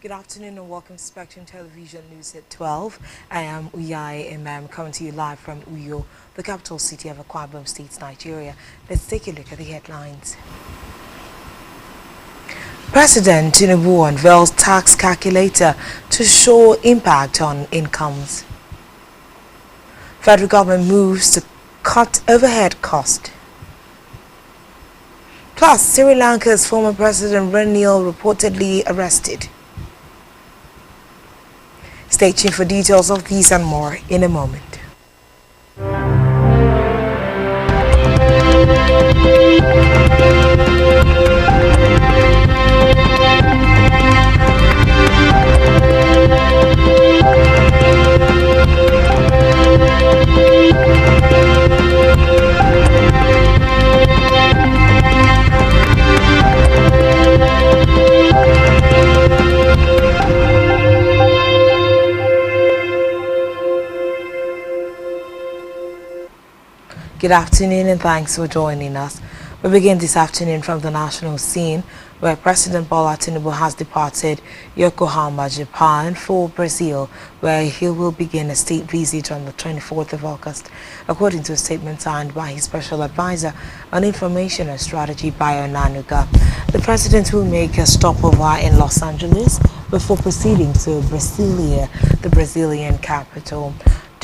Good afternoon and welcome to Spectrum Television News at 12. I am Uyai Imam coming to you live from Uyo, the capital city of Akwa Ibom State, Nigeria. Let's take a look at the headlines. President Tinubu unveils tax calculator to show impact on incomes. Federal government moves to cut overhead cost. Plus, Sri Lanka's former President Ranil reportedly arrested. Stay tuned for details of these and more in a moment. Good afternoon and thanks for joining us. We begin this afternoon from the national scene where President Bola Tinubu has departed Yokohama, Japan for Brazil, where he will begin a state visit on the 24th of August, according to a statement signed by his special advisor on information and strategy, Bayo Nanuga. The president will make a stopover in Los Angeles before proceeding to Brasilia, the Brazilian capital.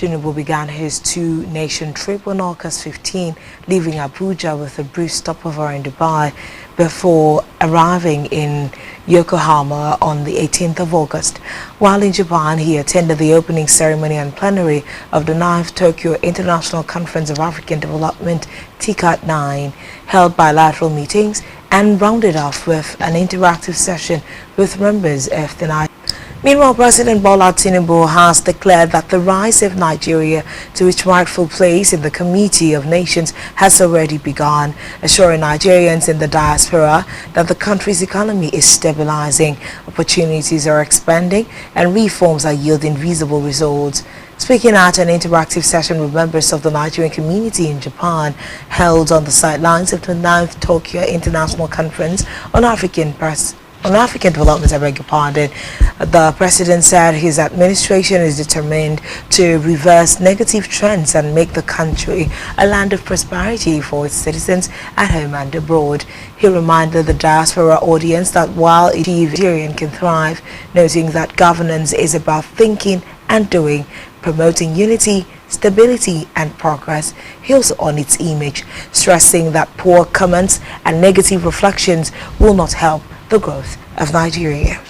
Tinubu began his two-nation trip on August 15, leaving Abuja with a brief stopover in Dubai before arriving in Yokohama on the 18th of August. While in Japan, he attended the opening ceremony and plenary of the 9th Tokyo International Conference of African Development, TICAD 9, held bilateral meetings and rounded off with an interactive session with members of the Meanwhile, President Bola Tinubu has declared that the rise of Nigeria to its rightful place in the Committee of Nations has already begun, assuring Nigerians in the diaspora that the country's economy is stabilizing, opportunities are expanding, and reforms are yielding visible results. Speaking at an interactive session with members of the Nigerian community in Japan, held on the sidelines of the 9th Tokyo International Conference on African development, I beg your pardon, the president said his administration is determined to reverse negative trends and make the country a land of prosperity for its citizens at home and abroad. He reminded the diaspora audience that while Nigerian can thrive, noting that governance is about thinking and doing, promoting unity, stability and progress. He also on its image, stressing that poor comments and negative reflections will not help the growth of Nigeria.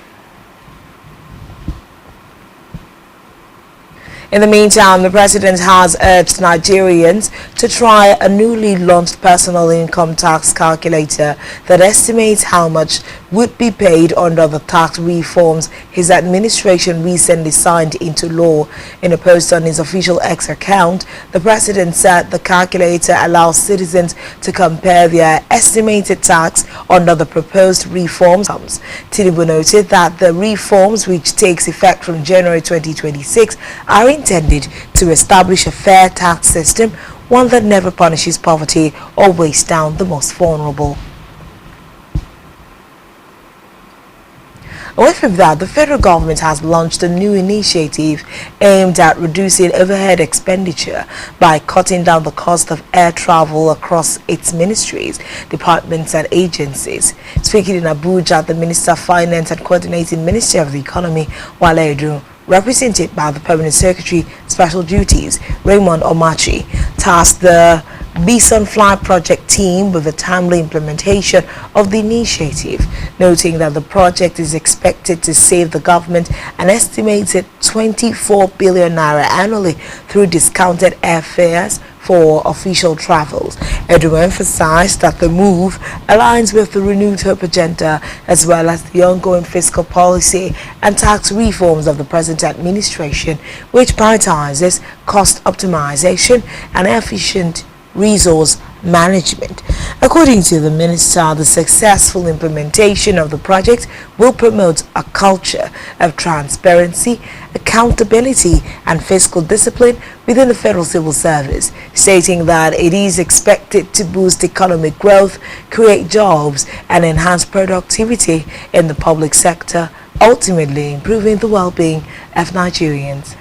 In the meantime, the president has urged Nigerians to try a newly launched personal income tax calculator that estimates how much would be paid under the tax reforms his administration recently signed into law. In a post on his official X account, the president said the calculator allows citizens to compare their estimated tax under the proposed reforms. Tinubu noted that the reforms, which takes effect from January 2026, are intended to establish a fair tax system, one that never punishes poverty or weighs down the most vulnerable. Away from that, the federal government has launched a new initiative aimed at reducing overhead expenditure by cutting down the cost of air travel across its ministries, departments and agencies. Speaking in Abuja, the Minister of Finance and Coordinating Minister of the Economy, Wale Edun, represented by the Permanent Secretary, Special Duties, Raymond Omachi, tasked the Bison Fly project team with the timely implementation of the initiative, noting that the project is expected to save the government an estimated 24 billion naira annually through discounted airfares for official travels. Edu emphasized that the move aligns with the renewed hope agenda as well as the ongoing fiscal policy and tax reforms of the present administration, which prioritizes cost optimization and efficient resource management. According to the minister, the successful implementation of the project will promote a culture of transparency, accountability and fiscal discipline within the Federal Civil Service, stating that it is expected to boost economic growth, create jobs and enhance productivity in the public sector, ultimately improving the well-being of Nigerians.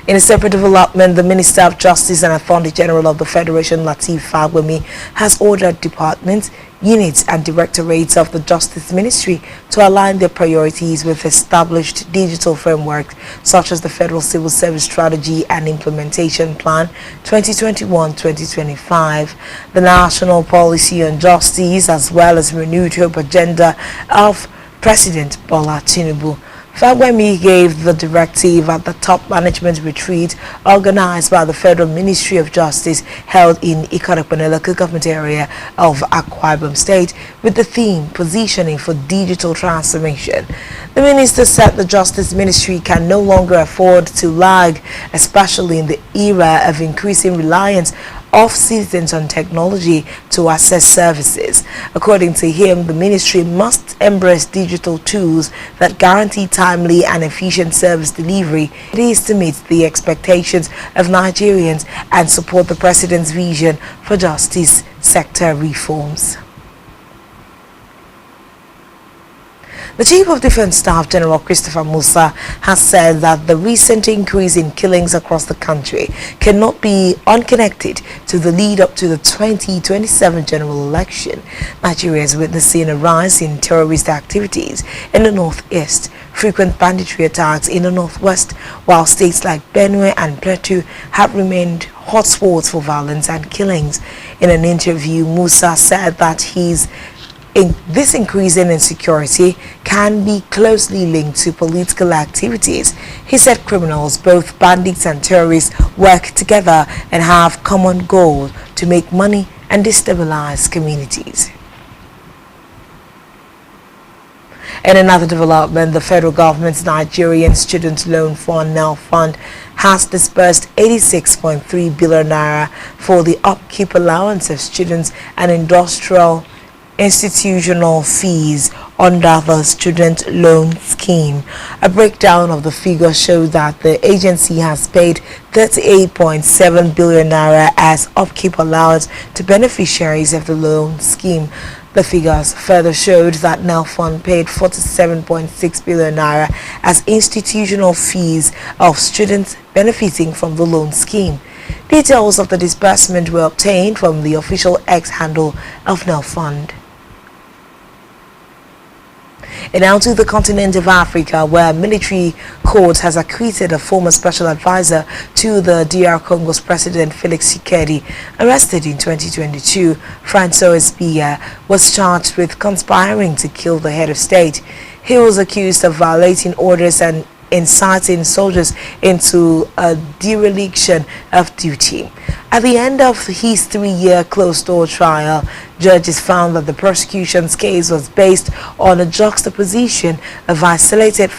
In a separate development, the Minister of Justice and Attorney General of the Federation, Lateef Fagbemi, has ordered departments, units and directorates of the Justice Ministry to align their priorities with established digital frameworks such as the Federal Civil Service Strategy and Implementation Plan 2021-2025, the National Policy on Justice, as well as renewed hope agenda of President Bola Tinubu. Fagbemi gave the directive at the top management retreat organized by the Federal Ministry of Justice held in Ikot-Ekpene local government area of Akwa Ibom State with the theme Positioning for Digital Transformation. The minister said the Justice Ministry can no longer afford to lag, especially in the era of increasing reliance of citizens on technology to access services. According to him, the ministry must embrace digital tools that guarantee timely and efficient service delivery. It is to meet the expectations of Nigerians and support the president's vision for justice sector reforms. The Chief of Defense Staff, General Christopher Musa, has said that the recent increase in killings across the country cannot be unconnected to the lead-up to the 2027 general election. Nigeria is witnessing a rise in terrorist activities in the northeast, frequent banditry attacks in the northwest, while states like Benue and Plateau have remained hotspots for violence and killings. In an interview, Musa said that this increase in insecurity can be closely linked to political activities. He said criminals, both bandits and terrorists, work together and have common goals to make money and destabilize communities. In another development, the federal government's Nigerian Student Loan Fund (NELFund) has disbursed 86.3 billion naira for the upkeep allowance of students and institutional fees under the student loan scheme. A breakdown of the figure shows that the agency has paid 38.7 billion naira as upkeep allowance to beneficiaries of the loan scheme. The figures further showed that NELFund paid 47.6 billion naira as institutional fees of students benefiting from the loan scheme. Details of the disbursement were obtained from the official X handle of NELFund. And now to the continent of Africa, where a military court has acquitted a former special advisor to the DR Congo's President Felix Tshisekedi. Arrested in 2022, Francois Biya was charged with conspiring to kill the head of state. He was accused of violating orders and inciting soldiers into a dereliction of duty. At the end of his 3-year closed-door trial, judges found that the prosecution's case was based on a juxtaposition of isolated facts